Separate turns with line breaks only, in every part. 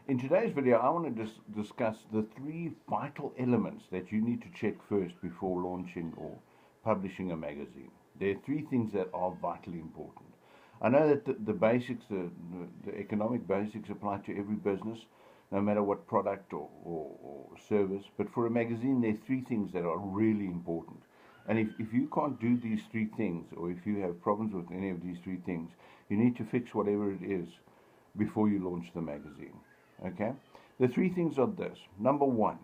In today's video, I want to discuss the three vital elements that you need to check first before launching or publishing a magazine. There are three things that are vitally important. I know that the basics, the economic basics apply to every business, no matter what product or service, but for a magazine, there are three things that are really important. And if you can't do these three things, or if you have problems with any of these three things, you need to fix whatever it is before you launch the magazine. Okay? The three things are this. Number one,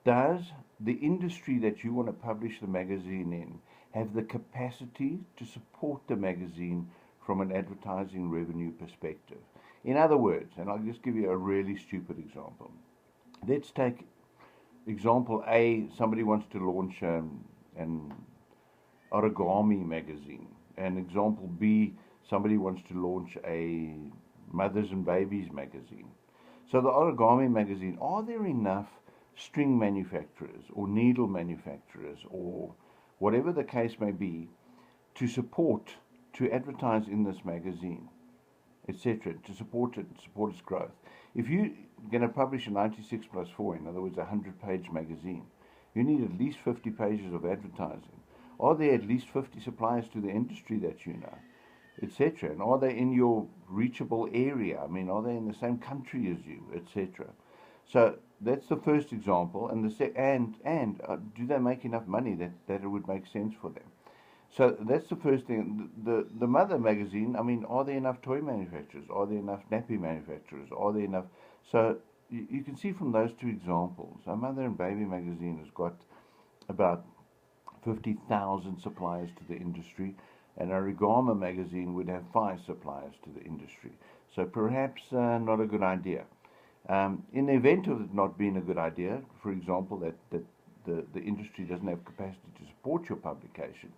does the industry that you want to publish the magazine in have the capacity to support the magazine from an advertising revenue perspective? In other words, and I'll just give you a really stupid example. Let's take example A, somebody wants to launch an origami magazine. And example B, somebody wants to launch a mothers and babies magazine. So the origami magazine, are there enough string manufacturers or needle manufacturers or whatever the case may be to advertise in this magazine, etc., to support its growth? If you're going to publish a 96+4, in other words, a 100-page magazine, you need at least 50 pages of advertising. Are there at least 50 suppliers to the industry that you know, etc.? And are they in your reachable area? I mean, are they in the same country as you, etc.? So that's the first example. And do they make enough money that it would make sense for them? So that's the first thing. The mother magazine, I mean, are there enough toy manufacturers? Are there enough nappy manufacturers? Are there enough? So you can see from those two examples, a mother and baby magazine has got about 50,000 suppliers to the industry, and a origami magazine would have 5 suppliers to the industry. So perhaps not a good idea. In the event of it not being a good idea, for example, that the industry doesn't have capacity to support your publication,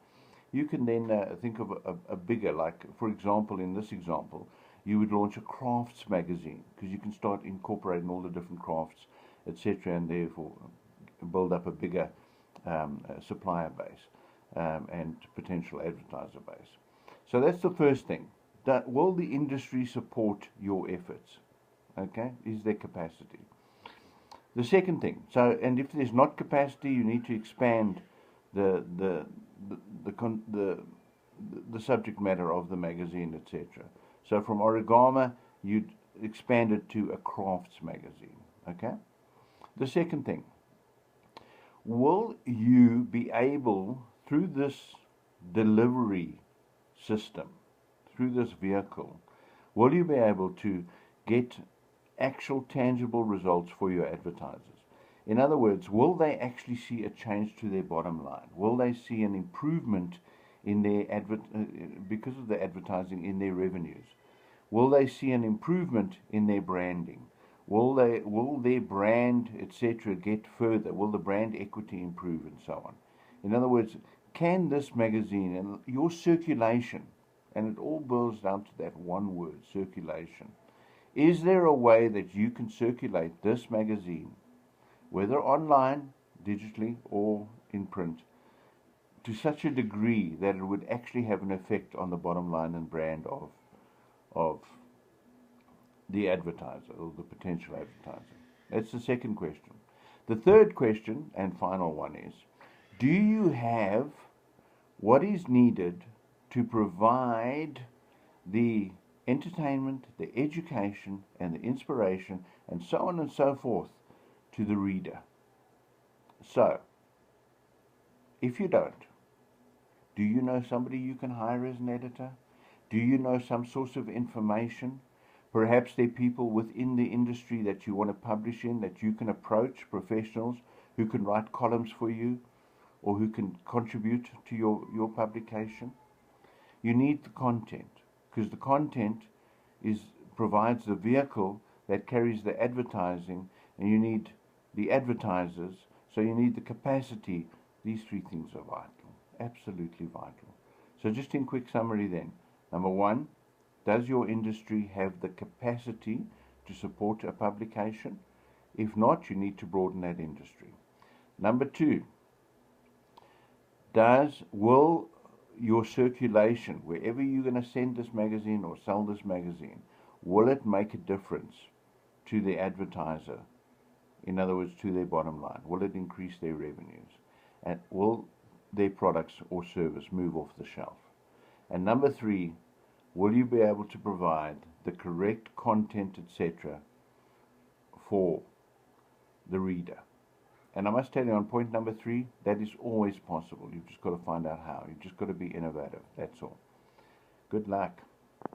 you can then think of a bigger, like, for example, in this example, you would launch a crafts magazine, because you can start incorporating all the different crafts, etc., and therefore build up a bigger supplier base and potential advertiser base. So that's the first thing. Will the industry support your efforts? Okay, is there capacity? The second thing, and if there's not capacity, you need to expand the subject matter of the magazine, etc. So from origami, you'd expand it to a crafts magazine. Okay. The second thing, will you be able, through this delivery system, through this vehicle, will you be able to get actual tangible results for your advertisers? In other words, will they actually see a change to their bottom line? Will they see an improvement in their because of the advertising in their revenues? Will they see an improvement in their branding? Will their brand, etc., get further? Will the brand equity improve, and so on? In other words, can this magazine and your circulation, and it all boils down to that one word, circulation. Is there a way that you can circulate this magazine, whether online, digitally, or in print, to such a degree that it would actually have an effect on the bottom line and brand of the advertiser or the potential advertiser? That's the second question. The third question and final one is, do you have what is needed to provide the entertainment, the education, and the inspiration, and so on and so forth to the reader? So, if you don't, do you know somebody you can hire as an editor? Do you know some source of information? Perhaps there are people within the industry that you want to publish in that you can approach, professionals who can write columns for you or who can contribute to your publication. You need the content, because the content provides the vehicle that carries the advertising, and you need the advertisers, so you need the capacity. These three things are vital, absolutely vital. So just in quick summary then, number one, does your industry have the capacity to support a publication? If not, you need to broaden that industry. Number two, will your circulation, wherever you're going to send this magazine or sell this magazine, will it make a difference to the advertiser? In other words, to their bottom line? Will it increase their revenues? And will their products or service move off the shelf? And number three, will you be able to provide the correct content, etc., for the reader? And I must tell you, on point number three, that is always possible. You've just got to find out how. You've just got to be innovative. That's all. Good luck.